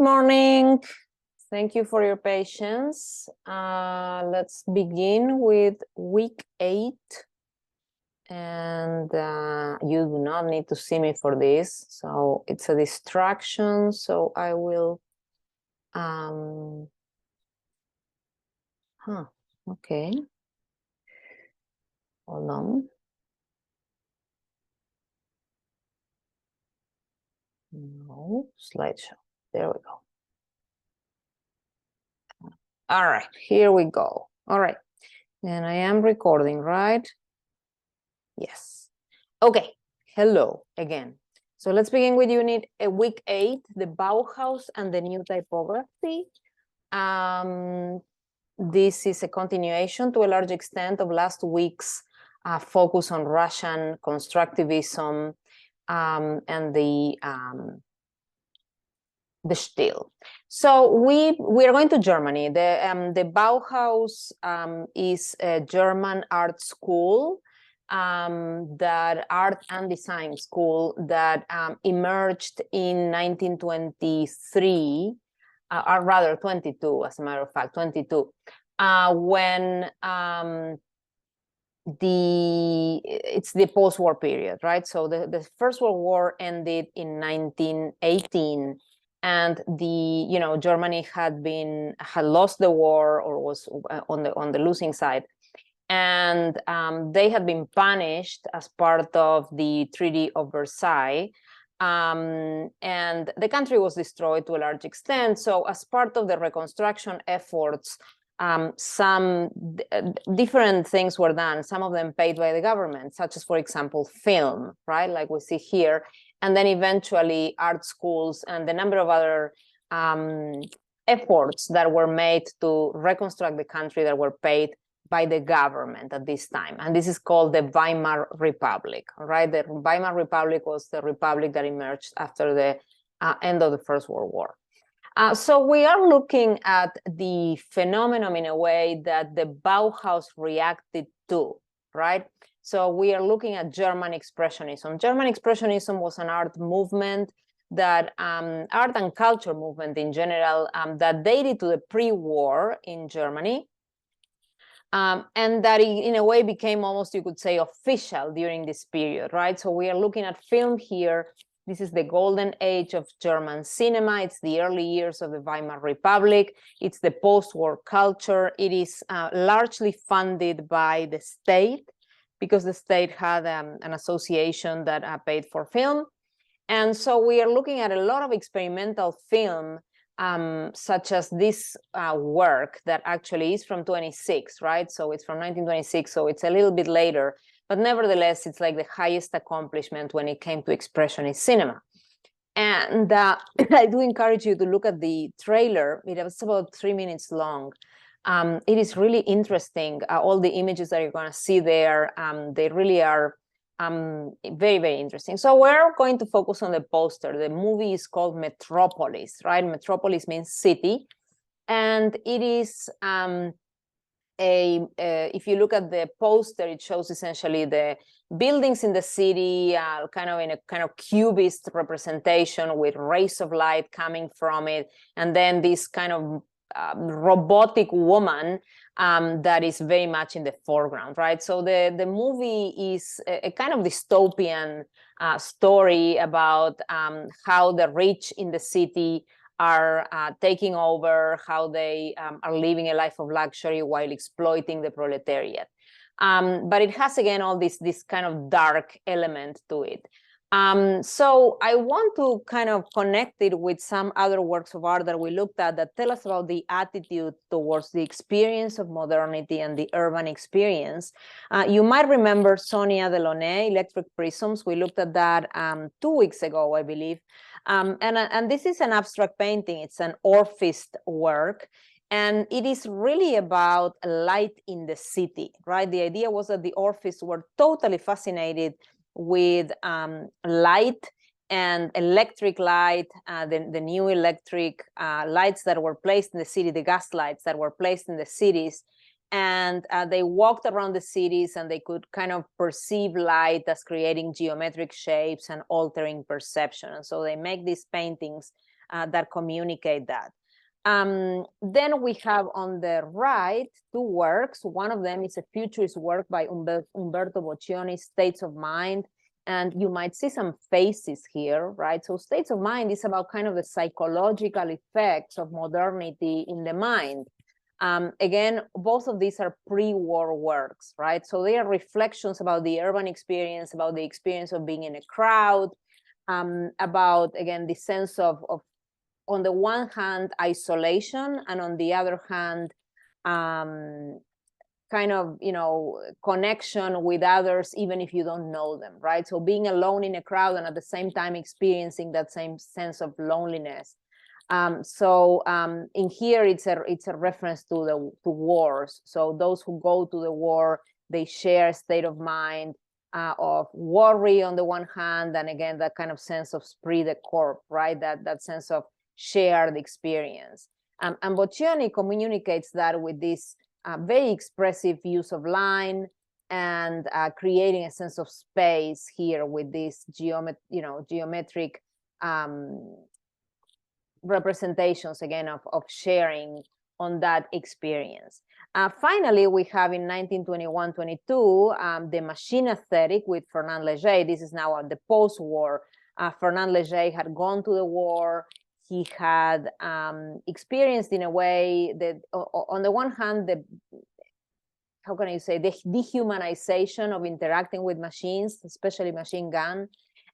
morning. Thank you for your patience. Let's begin with week 8. And you do not need to see me for this. So it's a distraction. So I will. Okay. Hold on. No, slideshow. There we go. All right, here we go. All right. And I am recording, right? Yes. Okay. Hello again. So let's begin with unit week 8, the Bauhaus and the new typography. This is a continuation to a large extent of last week's focus on Russian constructivism and the Stil. So we are going to Germany. The Bauhaus is a German art school, that art and design school that emerged in 1923, or rather 22, as a matter of fact, 22, when it's the post-war period, right? So the First World War ended in 1918. And Germany had lost the war, or was on the losing side, and they had been punished as part of the Treaty of Versailles, and the country was destroyed to a large extent. So, as part of the reconstruction efforts, some different things were done. Some of them paid by the government, such as, for example, film, right, like we see here. And then eventually art schools and the number of other efforts that were made to reconstruct the country that were paid by the government at this time. And this is called the Weimar Republic, right? The Weimar Republic was the republic that emerged after the end of the First World War. So we are looking at the phenomenon in a way that the Bauhaus reacted to, right? So we are looking at German Expressionism. German Expressionism was an art movement that, art and culture movement in general, that dated to the pre-war in Germany. And that in a way became almost, you could say, official during this period, right? So we are looking at film here. This is the golden age of German cinema. It's the early years of the Weimar Republic. It's the post-war culture. It is largely funded by the state, because the state had an association that paid for film. And so we are looking at a lot of experimental film, such as this work that actually is from 26, right? So it's from 1926, so it's a little bit later. But nevertheless, it's like the highest accomplishment when it came to expressionist cinema. And I do encourage you to look at the trailer. It was about 3 minutes long. It is really interesting. All the images that you're going to see there, they really are very, very interesting. So we're going to focus on the poster. The movie is called Metropolis, right? Metropolis means city. And it is if you look at the poster, it shows essentially the buildings in the city, kind of in a kind of cubist representation with rays of light coming from it. And then this kind of robotic woman that is very much in the foreground, right? So the movie is a kind of dystopian story about how the rich in the city are taking over, how they are living a life of luxury while exploiting the proletariat. But it has, again, all this kind of dark element to it. So I want to kind of connect it with some other works of art that we looked at that tell us about the attitude towards the experience of modernity and the urban experience. You might remember Sonia Delaunay, Electric Prisms. We looked at that 2 weeks ago, I believe. And this is an abstract painting. It's an orphist work. And it is really about light in the city, right? The idea was that the orphists were totally fascinated with light and electric light, the new electric lights that were placed in the city, the gas lights that were placed in the cities. And they walked around the cities and they could kind of perceive light as creating geometric shapes and altering perception. And so they make these paintings that communicate that. Then we have on the right two works. One of them is a futurist work by Umberto Boccioni, States of Mind. And you might see some faces here, right? So States of Mind is about kind of the psychological effects of modernity in the mind. Again, both of these are pre-war works, right? So they are reflections about the urban experience, about the experience of being in a crowd, about, again, the sense of on the one hand, isolation, and on the other hand, kind of, connection with others, even if you don't know them, right? So being alone in a crowd and at the same time experiencing that same sense of loneliness. In here, it's a reference to wars. So those who go to the war, they share a state of mind of worry on the one hand, and again, that kind of sense of esprit de corps, right? That sense of shared experience. And Boccioni communicates that with this very expressive use of line and creating a sense of space here with this geometric representations, again, of sharing on that experience. Finally, we have in 1921-22 the machine aesthetic with Fernand Léger. This is now the post-war. Fernand Léger had gone to the war. He had experienced, in a way, that on the one hand, the dehumanization of interacting with machines, especially machine gun,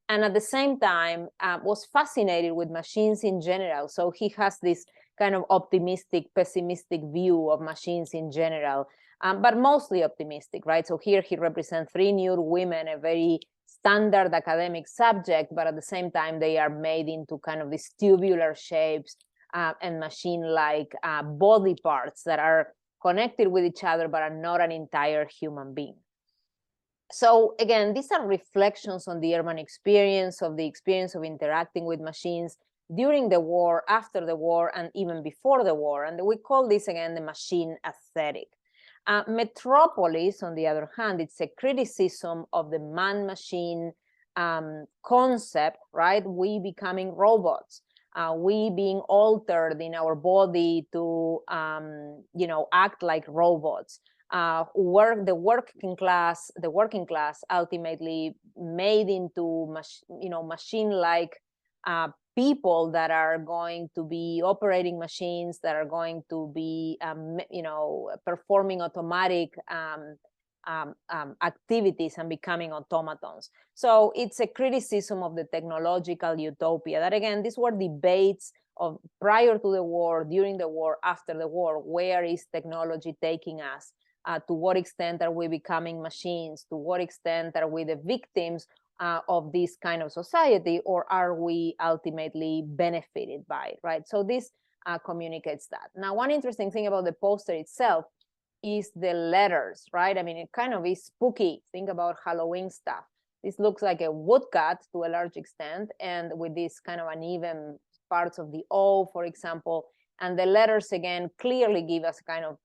and at the same time was fascinated with machines in general. So he has this kind of optimistic, pessimistic view of machines in general, but mostly optimistic, right? So here he represents three nude women, a very standard academic subject, but at the same time, they are made into kind of these tubular shapes and machine-like body parts that are connected with each other, but are not an entire human being. So again, these are reflections on the urban experience, of the experience of interacting with machines during the war, after the war, and even before the war. And we call this, again, the machine aesthetic. Metropolis, on the other hand, it's a criticism of the man-machine concept, right? We becoming robots, we being altered in our body to, act like robots. The working class ultimately made into machine-like people that are going to be operating machines, that are going to be performing automatic activities and becoming automatons. So it's a criticism of the technological utopia. That, again, these were debates of prior to the war, during the war, after the war. Where is technology taking us? To what extent are we becoming machines? To what extent are we the victims of this kind of society, or are we ultimately benefited by it, right? So this communicates that. Now, one interesting thing about the poster itself is the letters, right? I mean, it kind of is spooky. Think about Halloween stuff. This looks like a woodcut to a large extent, and with this kind of uneven parts of the O, for example. And the letters, again, clearly give us kind of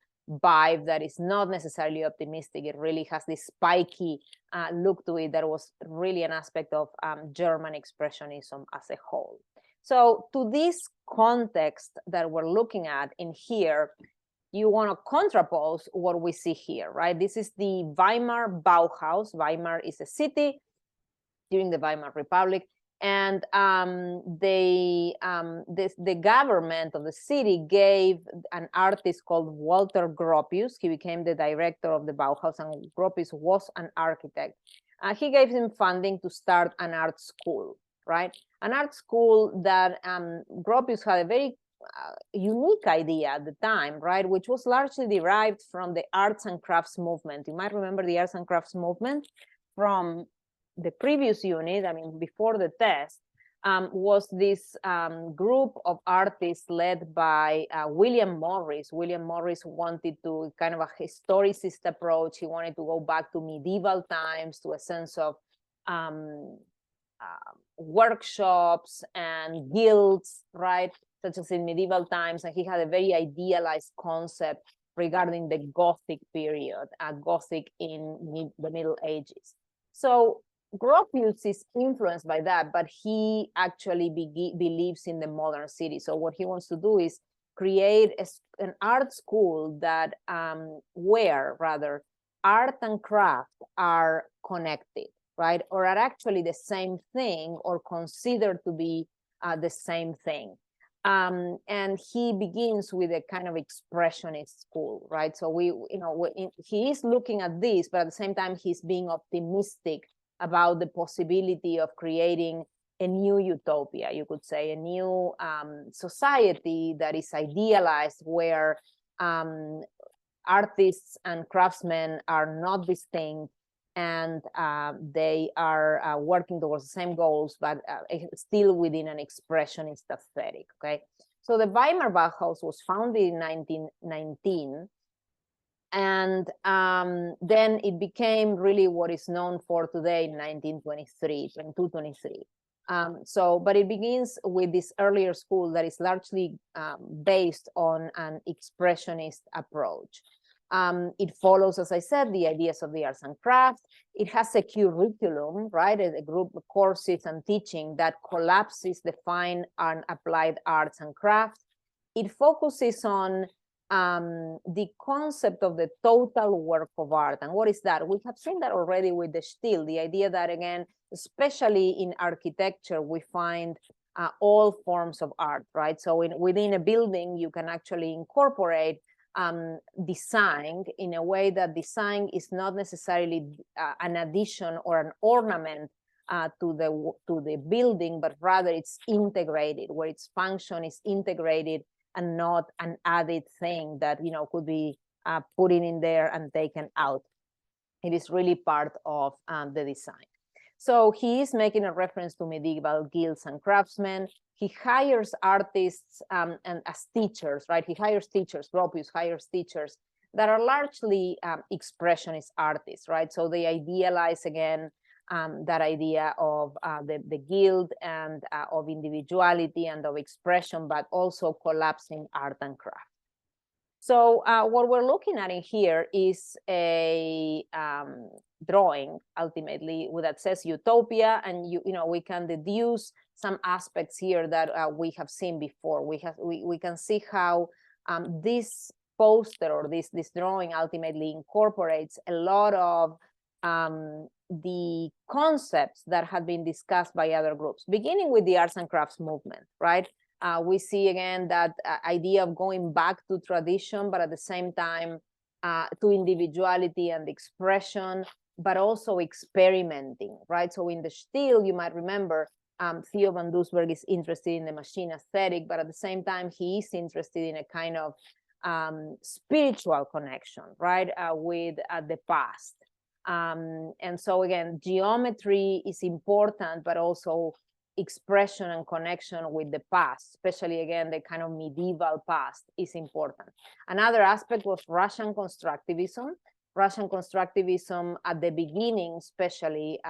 vibe that is not necessarily optimistic. It really has this spiky look to it that was really an aspect of German expressionism as a whole. So to this context that we're looking at in here, you want to contrapose what we see here, right? This is the Weimar Bauhaus. Weimar is a city during the Weimar Republic. And the government of the city gave an artist called Walter Gropius. He became the director of the Bauhaus, and Gropius was an architect. He gave him funding to start an art school, right? An art school that Gropius had a very unique idea at the time, right? Which was largely derived from the arts and crafts movement. You might remember the arts and crafts movement from the previous unit, I mean, before the test, was this group of artists led by William Morris. William Morris wanted to kind of a historicist approach. He wanted to go back to medieval times, to a sense of workshops and guilds, right? Such as in medieval times. And he had a very idealized concept regarding the Gothic period, Gothic in the Middle Ages. So Gropius is influenced by that, but he actually believes in the modern city. So what he wants to do is create an art school that where rather art and craft are connected, right? Or are actually the same thing or considered to be the same thing. And he begins with a kind of expressionist school, right? So he is looking at this, but at the same time, he's being optimistic about the possibility of creating a new utopia, you could say, a new society that is idealized, where artists and craftsmen are not distinct, and they are working towards the same goals, but still within an expressionist aesthetic, okay? So the Weimar Bauhaus was founded in 1919, and then it became really what is known for today in 1923, 22, 23. But it begins with this earlier school that is largely based on an expressionist approach. It follows, as I said, the ideas of the arts and crafts. It has a curriculum, right? A group of courses and teaching that collapses the fine and applied arts and crafts. It focuses on the concept of the total work of art. And what is that? We have seen that already with the Stil, the idea that, again, especially in architecture, we find all forms of art, right? So within a building, you can actually incorporate design in a way that design is not necessarily an addition or an ornament to the building, but rather it's integrated, where its function is integrated and not an added thing that could be put in there and taken out. It is really part of the design. So he is making a reference to medieval guilds and craftsmen. He hires artists and as teachers, right? He hires teachers. Gropius hires teachers that are largely expressionist artists, right? So they idealize again that idea of the guild and of individuality and of expression, but also collapsing art and craft. So what we're looking at in here is a drawing, ultimately, that says utopia, and we can deduce some aspects here that we have seen before. We can see how this poster or this drawing ultimately incorporates a lot of the concepts that had been discussed by other groups, beginning with the arts and crafts movement, right? We see again that idea of going back to tradition, but at the same time to individuality and expression, but also experimenting, right? So in the Stil, you might remember, Theo van Doesburg is interested in the machine aesthetic, but at the same time, he is interested in a kind of spiritual connection, right, with the past. And so again, geometry is important, but also expression and connection with the past, especially again, the kind of medieval past is important. Another aspect was Russian constructivism. Russian constructivism at the beginning, especially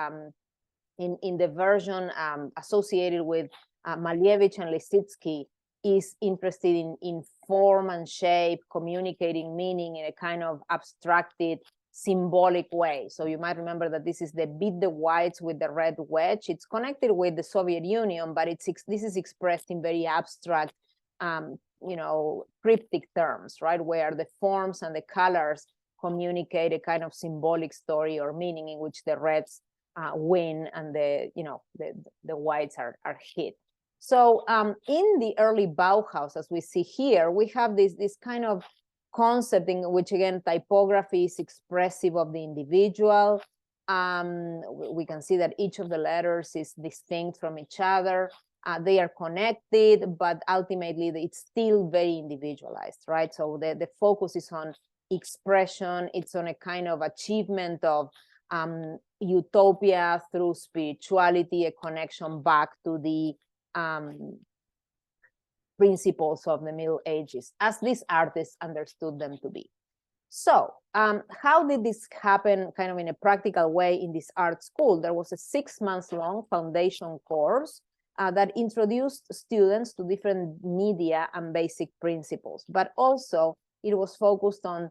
in the version associated with Malevich and Lisitsky, is interested in form and shape, communicating meaning in a kind of abstracted, symbolic way. So you might remember that this is the beat the whites with the red wedge. It's connected with the Soviet Union, but this is expressed in very abstract, cryptic terms, right? Where the forms and the colors communicate a kind of symbolic story or meaning in which the reds win and the whites are hit. So in the early Bauhaus, as we see here, we have this kind of concept in which, again, typography is expressive of the individual. We can see that each of the letters is distinct from each other. They are connected, but ultimately it's still very individualized, right? So the focus is on expression. It's on a kind of achievement of utopia through spirituality, a connection back to the principles of the Middle Ages, as these artists understood them to be. So how did this happen kind of in a practical way in this art school? There was a 6-month-long foundation course that introduced students to different media and basic principles, but also it was focused on,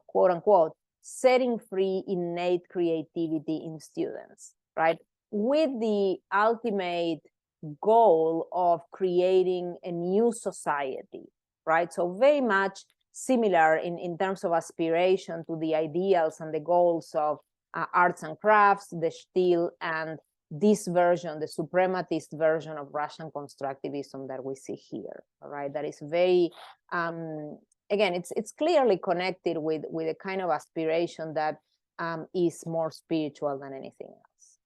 quote unquote, setting free innate creativity in students, right? With the ultimate goal of creating a new society, right? So very much similar in terms of aspiration to the ideals and the goals of arts and crafts, the Stil, and this version, the suprematist version of Russian constructivism that we see here, all right? That is very, again, it's clearly connected with a kind of aspiration that is more spiritual than anything else.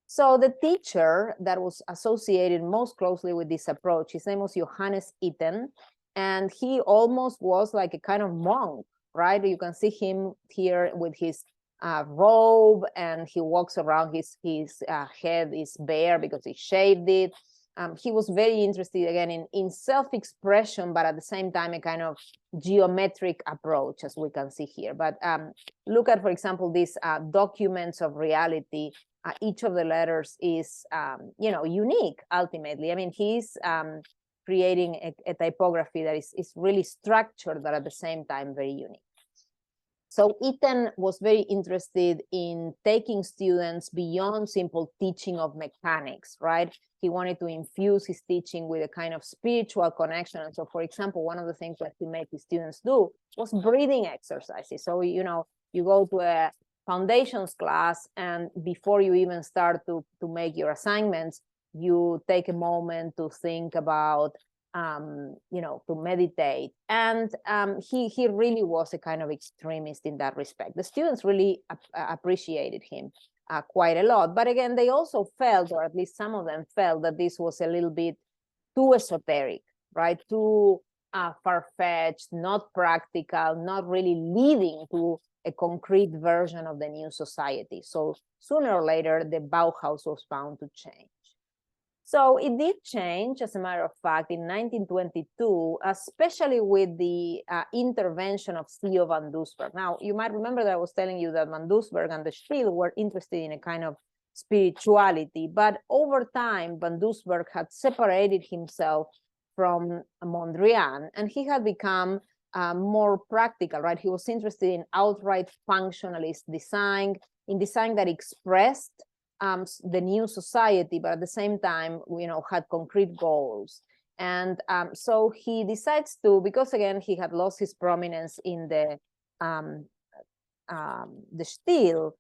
So the teacher that was associated most closely with this approach, his name was Johannes Itten, and he almost was like a kind of monk, right? You can see him here with his robe, and he walks around, his head is bare because he shaved it. He was very interested again in self-expression, but at the same time a kind of geometric approach, as we can see here. But look at, for example, these documents of reality. Each of the letters is unique ultimately. I mean, he's creating a typography that is really structured, but at the same time very unique. So Itten was very interested in taking students beyond simple teaching of mechanics, right? He wanted to infuse his teaching with a kind of spiritual connection. And so, for example, one of the things that he made his students do was breathing exercises. So, you go to a foundations class, and before you even start to make your assignments, you take a moment to think about to meditate. And he really was a kind of extremist in that respect. The students really appreciated him quite a lot. But again, they also felt, or at least some of them felt, that this was a little bit too esoteric, right? Too far-fetched, not practical, not really leading to a concrete version of the new society. So sooner or later, the Bauhaus was bound to change. So it did change, as a matter of fact, in 1922, especially with the intervention of Theo van Doesburg. Now, you might remember that I was telling you that van Doesburg and the Stil were interested in a kind of spirituality, but over time, van Doesburg had separated himself from Mondrian, and he had become more practical, right? He was interested in outright functionalist design, in design that expressed the new society, but at the same time, had concrete goals. And so he decides to, because again, he had lost his prominence in the Stil,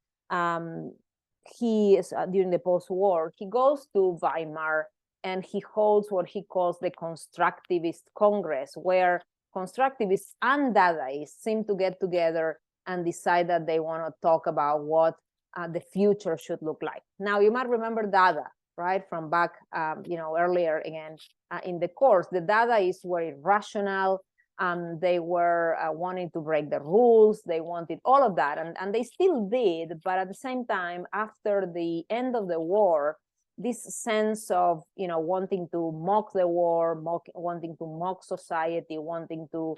he is during the post-war, he goes to Weimar and he holds what he calls the Constructivist Congress, where constructivists and Dadaists seem to get together and decide that they want to talk about what the future should look like. Now, you might remember Dada, right, from back, earlier again in the course. The Dadaists were irrational. They were wanting to break the rules. They wanted all of that, and they still did. But at the same time, after the end of the war, this sense of wanting to mock the war, wanting to mock society, wanting to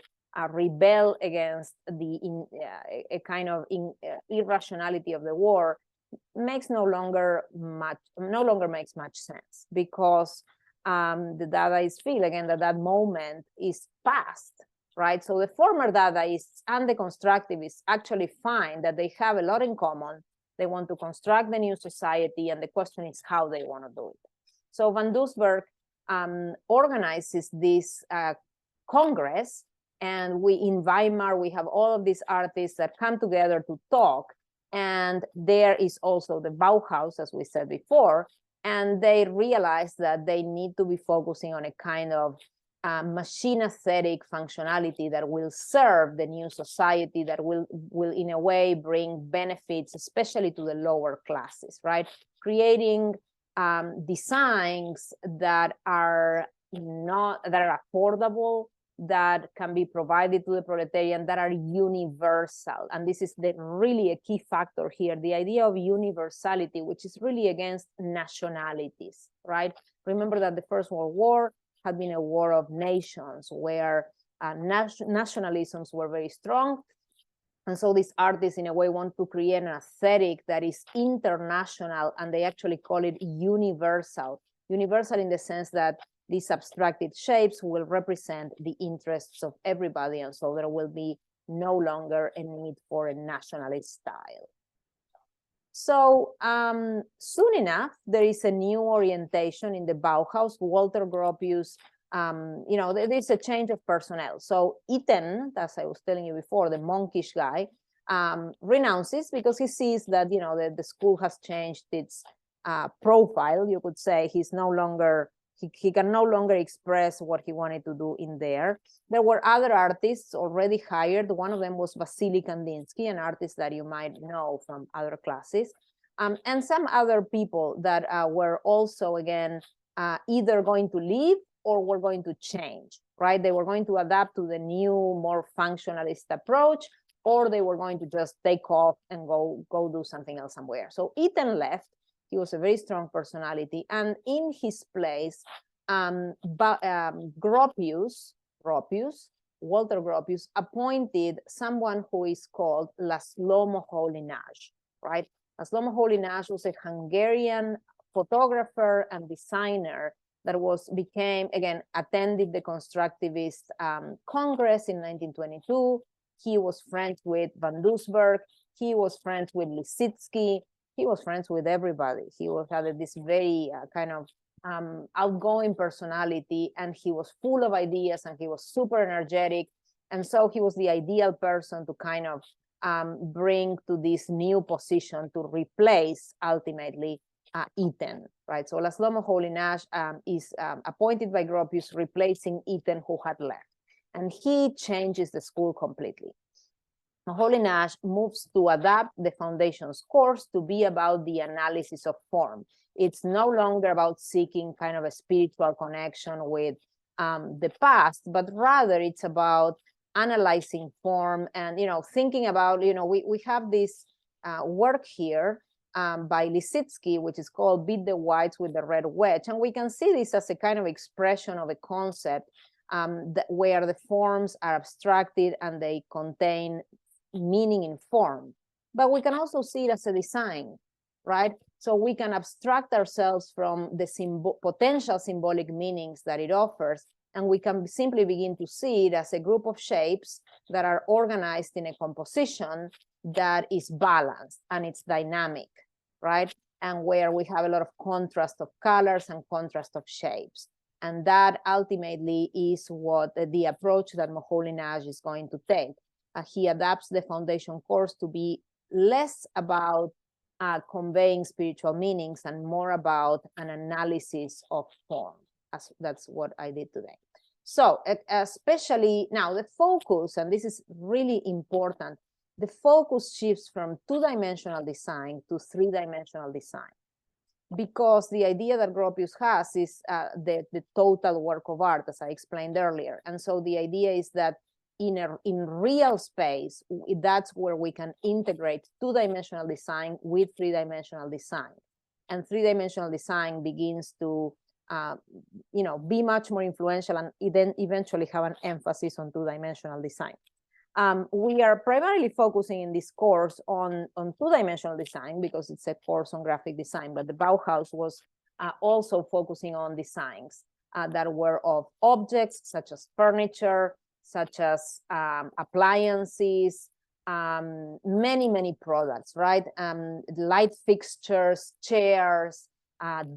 rebel against the a kind of irrationality of the war no longer makes much sense, because the Dadaists feel again that moment is past, right? So the former Dadaists and the constructivists actually find that they have a lot in common. They want to construct the new society, and the question is how they want to do it. So van Doesburg organizes this congress, and in Weimar, we have all of these artists that come together to talk. And there is also the Bauhaus, as we said before, and they realize that they need to be focusing on a kind of machine aesthetic functionality that will serve the new society, that will in a way bring benefits, especially to the lower classes, right? Creating designs that are affordable, that can be provided to the proletariat, that are universal. And this is really a key factor here, the idea of universality, which is really against nationalities, right? Remember that the First World War had been a war of nations, where nationalisms were very strong. And so these artists, in a way, want to create an aesthetic that is international, and they actually call it universal. Universal in the sense that these abstracted shapes will represent the interests of everybody, and so there will be no longer a need for a nationalist style. So soon enough, there is a new orientation in the Bauhaus. Walter Gropius, there is a change of personnel. So Itten, as I was telling you before, the monkish guy, renounces because he sees that, the school has changed its profile. You could say he's no longer, he can no longer express what he wanted to do in there. There were other artists already hired. One of them was Vasily Kandinsky, an artist that you might know from other classes, and some other people that were also, again, either going to leave or were going to change, right? They were going to adapt to the new, more functionalist approach, or they were going to just take off and go do something else somewhere. So Itten left. He was a very strong personality. And in his place, Walter Gropius, appointed someone who is called Laszlo Moholy-Nagy, right? Laszlo Moholy-Nagy was a Hungarian photographer and designer that attended the Constructivist Congress in 1922. He was friends with Van Doesburg. He was friends with Lissitzky. He was friends with everybody. He had this very kind of outgoing personality, and he was full of ideas, and he was super energetic. And so he was the ideal person to kind of bring to this new position to replace ultimately Itten, right? So Laszlo Moholy-Nagy is appointed by Gropius, replacing Itten, who had left. And he changes the school completely. Moholy-Nagy moves to adapt the foundation's course to be about the analysis of form. It's no longer about seeking kind of a spiritual connection with the past, but rather it's about analyzing form and, thinking about, we have this work here by Lissitzky, which is called Beat the Whites with the Red Wedge. And we can see this as a kind of expression of a concept where the forms are abstracted and they contain meaning in form. But we can also see it as a design, right? So we can abstract ourselves from the potential symbolic meanings that it offers, and we can simply begin to see it as a group of shapes that are organized in a composition that is balanced and it's dynamic, right? And where we have a lot of contrast of colors and contrast of shapes. And that ultimately is what the approach that Moholy-Nagy is going to take. He adapts the foundation course to be less about conveying spiritual meanings and more about an analysis of form. That's what I did today. So especially now the focus, and this is really important, the focus shifts from two-dimensional design to three-dimensional design, because the idea that Gropius has is the total work of art, as I explained earlier. And so the idea is that in real space, that's where we can integrate two-dimensional design with three-dimensional design. And three-dimensional design begins to be much more influential and then eventually have an emphasis on two-dimensional design. We are primarily focusing in this course on two-dimensional design because it's a course on graphic design, but the Bauhaus was also focusing on designs that were of objects such as furniture, such as appliances, many products, right? Light fixtures, chairs,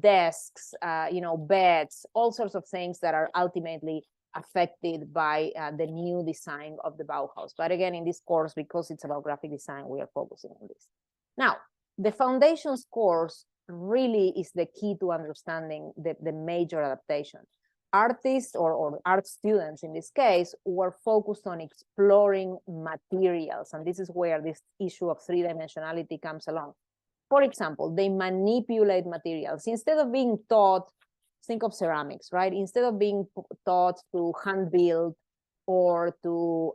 desks, beds, all sorts of things that are ultimately affected by the new design of the Bauhaus. But again, in this course, because it's about graphic design, we are focusing on this. Now, the foundations course really is the key to understanding the major adaptations. Artists or art students in this case were focused on exploring materials, and this is where this issue of three-dimensionality comes along. For example, they manipulate materials. Instead of being taught, think of ceramics, right? Instead of being taught to hand build or to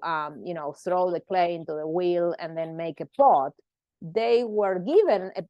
throw the clay into the wheel and then make a pot, they were given a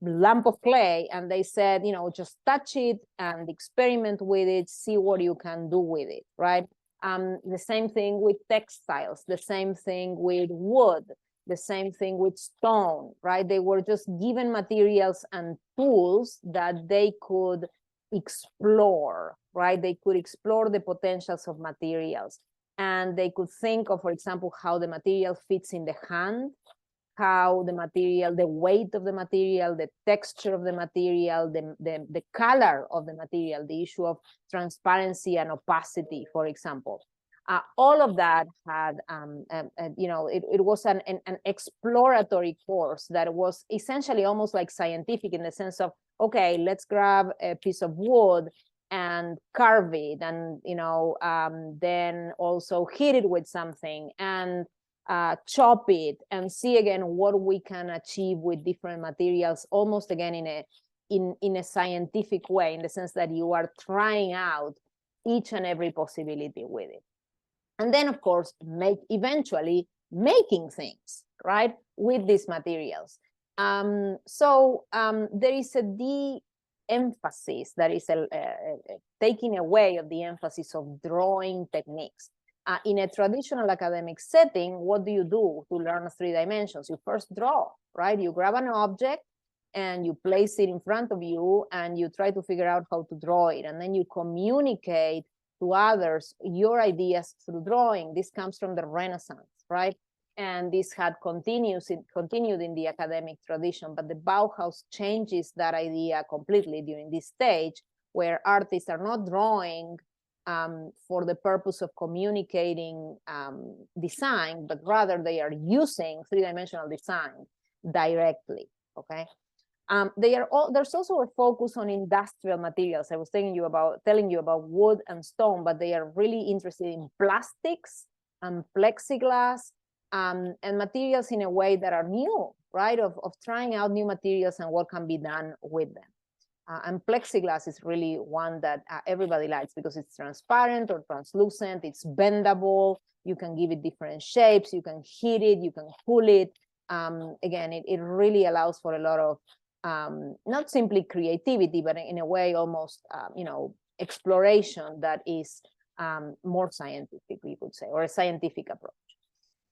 lump of clay and they said, just touch it and experiment with it, see what you can do with it, right? The same thing with textiles, the same thing with wood, the same thing with stone, right? They were just given materials and tools that they could explore, right? They could explore the potentials of materials. and they could think of, for example, how the material fits in the hand, how the material, the weight of the material, the texture of the material, the color of the material, the issue of transparency and opacity, for example. All of that had, you know, it was an exploratory course that was essentially almost like scientific in the sense of, okay, let's grab a piece of wood and carve it, and, you know, then also hit it with something and chop it and see again what we can achieve with different materials, almost again in a scientific way, in the sense that you are trying out each and every possibility with it. And then, of course, eventually making things, right, with these materials. So there is a de-emphasis, that is taking away of the emphasis of drawing techniques. In a traditional academic setting, what do you do to learn 3 dimensions? You first draw, right? You grab an object and you place it in front of you and you try to figure out how to draw it. And then you communicate to others your ideas through drawing. This comes from the Renaissance, right? And this had continued in the academic tradition, but the Bauhaus changes that idea completely during this stage, where artists are not drawing for the purpose of communicating design, but rather they are using 3-dimensional design directly, okay? There's also a focus on industrial materials. I was telling you about wood and stone, but they are really interested in plastics and plexiglass and materials in a way that are new, right? Of trying out new materials and what can be done with them. And plexiglass is really one that everybody likes because it's transparent or translucent, it's bendable, you can give it different shapes, you can heat it, you can cool it. Again, it really allows for a lot of not simply creativity, but in a way almost, you know, exploration that is more scientific, we could say, or a scientific approach.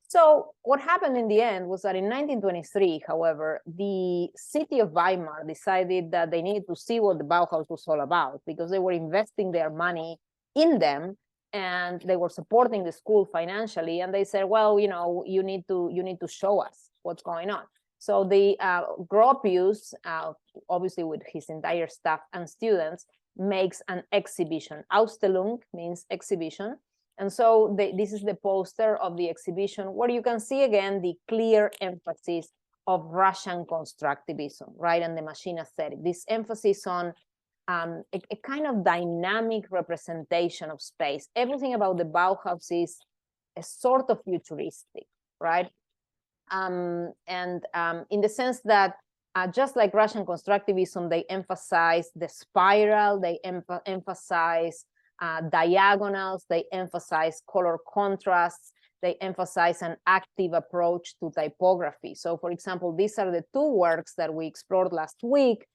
So what happened in the end was that in 1923, however, the city of Weimar decided that they needed to see what the Bauhaus was all about, because they were investing their money in them and they were supporting the school financially. And they said, well, you know, you need to show us what's going on. So the Gropius, obviously with his entire staff and students, makes an exhibition. Ausstellung means exhibition. And so this is the poster of the exhibition, where you can see again the clear emphasis of Russian constructivism, right, and the machine aesthetic. This emphasis on a kind of dynamic representation of space. Everything about the Bauhaus is a sort of futuristic, right? In the sense that just like Russian constructivism, they emphasize the spiral, they emphasize diagonals, they emphasize color contrasts, they emphasize an active approach to typography. So, for example, these are the 2 works that we explored last week,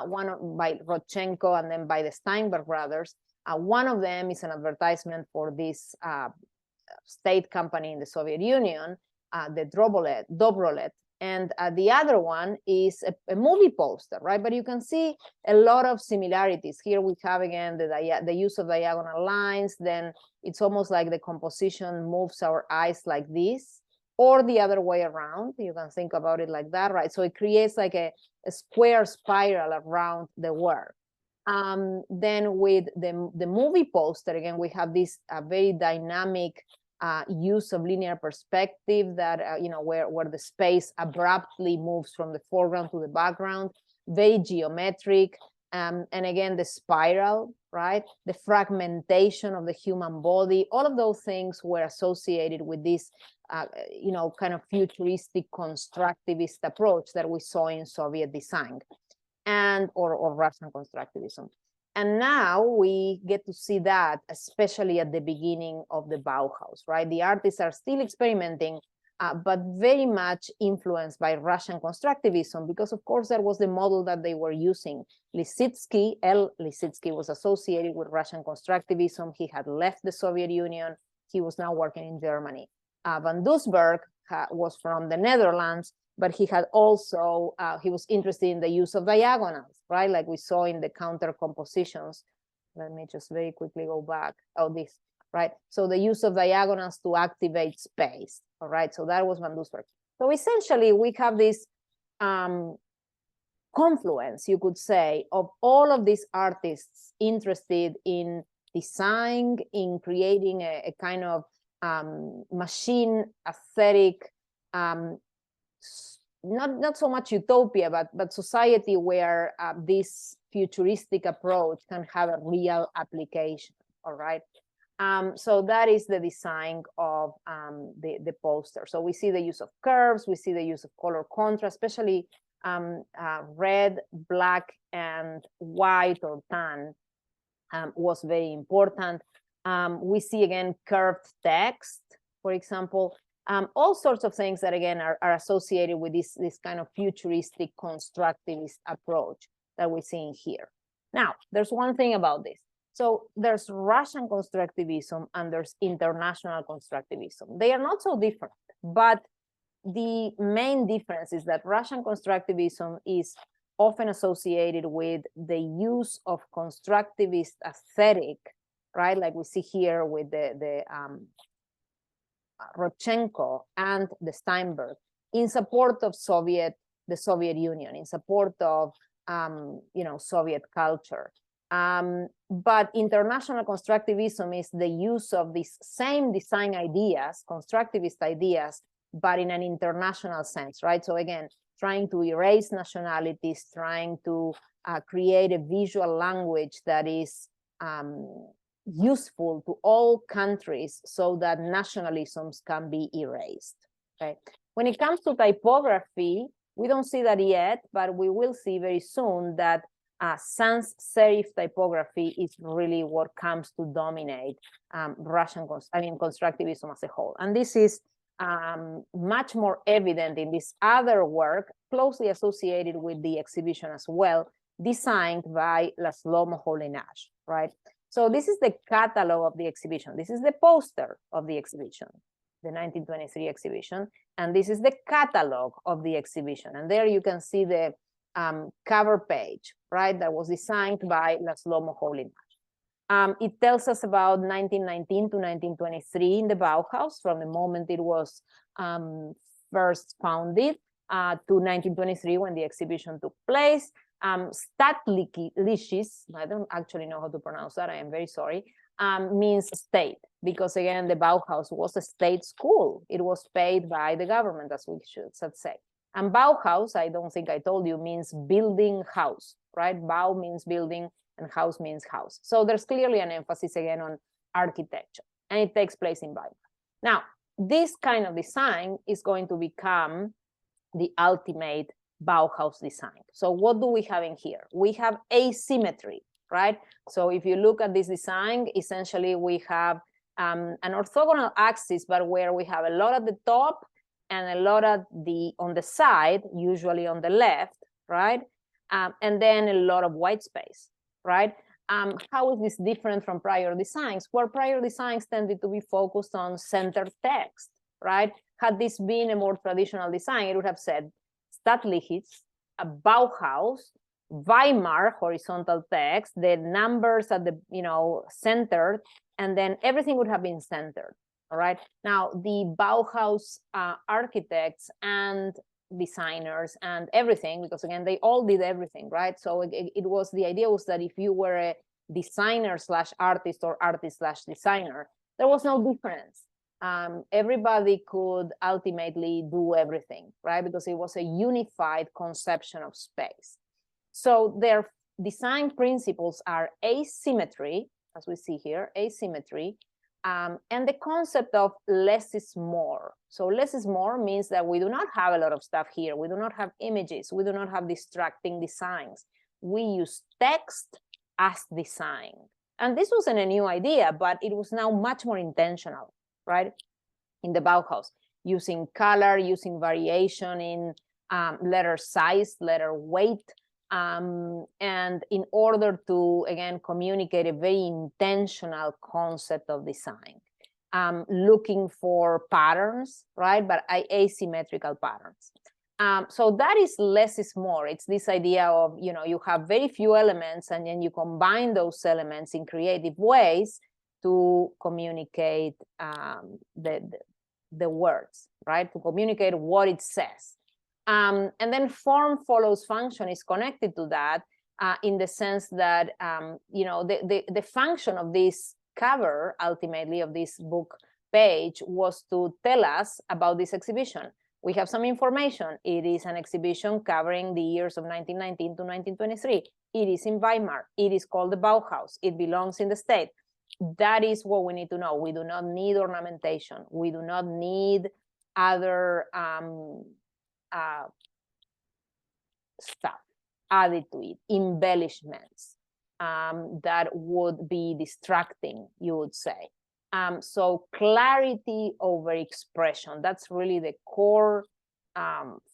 one by Rodchenko and then by the Steinberg brothers. One of them is an advertisement for this state company in the Soviet Union, the Dobrolet, and the other one is a movie poster, right? But you can see a lot of similarities. Here we have again the use of diagonal lines, then it's almost like the composition moves our eyes like this, or the other way around. You can think about it like that, right? So it creates like a square spiral around the work. Then with the movie poster, again, we have this very dynamic use of linear perspective that, you know, where the space abruptly moves from the foreground to the background, very geometric, and again, the spiral, right? The fragmentation of the human body, all of those things were associated with this, you know, kind of futuristic constructivist approach that we saw in Soviet design or Russian constructivism. And now we get to see that, especially at the beginning of the Bauhaus, right? The artists are still experimenting, but very much influenced by Russian constructivism, because of course that was the model that they were using. Lissitzky was associated with Russian constructivism. He had left the Soviet Union. He was now working in Germany. Van Doesburg was from the Netherlands, but he had also, he was interested in the use of diagonals, right? Like we saw in the counter compositions. Let me just very quickly go back. Oh, this. right? So the use of diagonals to activate space, all right? So that was Van Du's work. So essentially, we have this confluence, you could say, of all of these artists interested in design, in creating a kind of machine aesthetic, not so much utopia, but society where this futuristic approach can have a real application, all right? So that is the design of the poster. So we see the use of curves, we see the use of color contrast, especially red, black, and white or tan was very important. We see again curved text, for example, all sorts of things that again are associated with this kind of futuristic constructivist approach that we're seeing here. Now, there's one thing about this. So there's Russian constructivism and there's international constructivism. They are not so different, but the main difference is that Russian constructivism is often associated with the use of constructivist aesthetic, right? Like we see here with the Rodchenko and the Steinberg, in support of the Soviet Union, in support of Soviet culture. But international constructivism is the use of these same design ideas, constructivist ideas, but in an international sense, right? So again, trying to erase nationalities, trying to create a visual language that is useful to all countries so that nationalisms can be erased, okay? When it comes to typography, we don't see that yet, but we will see very soon that sans serif typography is really what comes to dominate constructivism as a whole. And this is much more evident in this other work, closely associated with the exhibition as well, designed by Laszlo Moholy-Nagy, right? So this is the catalog of the exhibition. This is the poster of the exhibition, the 1923 exhibition, and this is the catalog of the exhibition. And there you can see the cover page, right, that was designed by Laszlo Moholy-Nagy. It tells us about 1919 to 1923 in the Bauhaus, from the moment it was first founded to 1923 when the exhibition took place. Staatliches, I don't actually know how to pronounce that, I am very sorry, means state, because again, the Bauhaus was a state school. It was paid by the government, as we should say. And Bauhaus, I don't think I told you, means building house, right? Bau means building and house means house. So there's clearly an emphasis again on architecture, and it takes place in Weimar. Now, this kind of design is going to become the ultimate Bauhaus design. So what do we have in here? We have asymmetry, right? So if you look at this design, essentially we have an orthogonal axis, but where we have a lot at the top and a lot at on the side, usually on the left, right? And then a lot of white space, right? How is this different from prior designs? Where prior designs tended to be focused on centered text, right? Had this been a more traditional design, it would have said Staatliches, a Bauhaus, Weimar, horizontal text, the numbers at the, centered, and then everything would have been centered, all right? Now, the Bauhaus architects and designers and everything, because again, they all did everything, right? So the idea was that if you were a designer slash artist or artist slash designer, there was no difference. Everybody could ultimately do everything, right? Because it was a unified conception of space. So their design principles are asymmetry, as we see here, asymmetry, and the concept of less is more. So less is more means that we do not have a lot of stuff here. We do not have images. We do not have distracting designs. We use text as design. And this wasn't a new idea, but it was now much more intentional, right? In the Bauhaus, using color, using variation in letter size, letter weight, and in order to, again, communicate a very intentional concept of design, looking for patterns, right? But asymmetrical patterns. So that is less is more. It's this idea of, you have very few elements and then you combine those elements in creative ways to communicate the words, right? To communicate what it says. And then form follows function is connected to that in the sense that, you know, the function of this cover, ultimately, of this book page was to tell us about this exhibition. We have some information. It is an exhibition covering the years of 1919 to 1923. It is in Weimar. It is called the Bauhaus. It belongs in the state. That is what we need to know. We do not need ornamentation. We do not need other stuff added to it, embellishments that would be distracting, you would say. So clarity over expression, that's really the core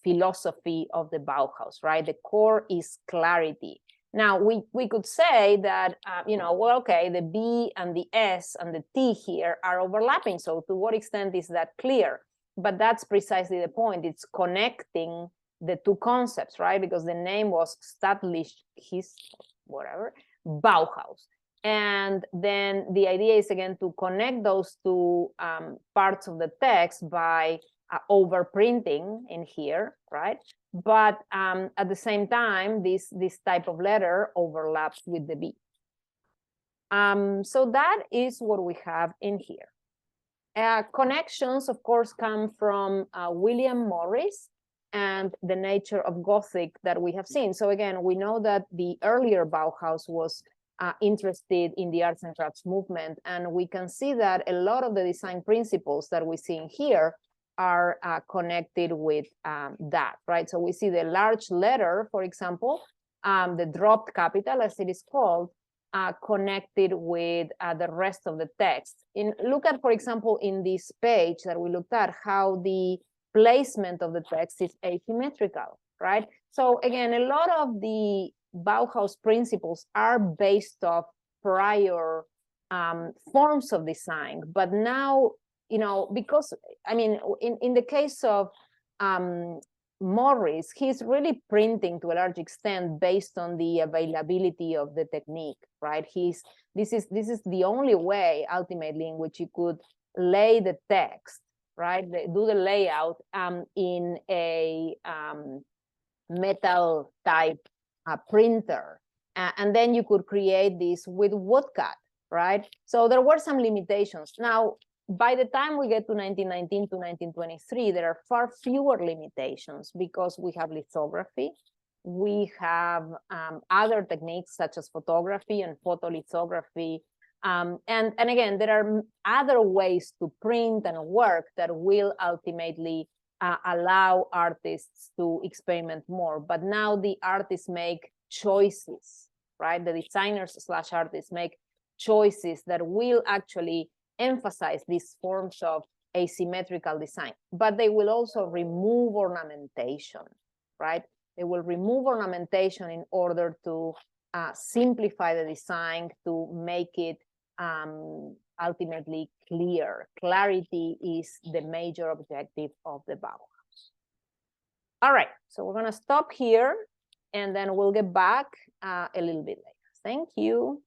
philosophy of the Bauhaus, right? The core is clarity. Now, we could say that, you know, well, okay, the B and the S and the T here are overlapping. So to what extent is that clear? But that's precisely the point. It's connecting the two concepts, right? Because the name was Bauhaus. And then the idea is, again, to connect those two parts of the text by overprinting in here, right? But at the same time, this type of letter overlaps with the B. So that is what we have in here. Connections, of course, come from William Morris and the nature of Gothic that we have seen. So again, we know that the earlier Bauhaus was interested in the arts and crafts movement, and we can see that a lot of the design principles that we see in here are connected with that, right? So we see the large letter, for example, the dropped capital, as it is called, connected with the rest of the text. Look at, for example, in this page that we looked at, how the placement of the text is asymmetrical, right? So again, a lot of the Bauhaus principles are based off prior forms of design, but now, you know, because, I mean, in the case of Morris, he's really printing to a large extent based on the availability of the technique, right? This is the only way, ultimately, in which you could lay the text, right? Do the layout in a metal type printer. And then you could create this with woodcut, right? So there were some limitations. Now, by the time we get to 1919 to 1923, there are far fewer limitations because we have lithography. We have other techniques such as photography and photolithography. And again, there are other ways to print and work that will ultimately allow artists to experiment more. But now the artists make choices, right? The designers / artists make choices that will actually emphasize these forms of asymmetrical design, but they will also remove ornamentation, right? They will remove ornamentation in order to simplify the design, to make it ultimately clear. Clarity is the major objective of the Bauhaus. All right, so we're gonna stop here and then we'll get back a little bit later. Thank you.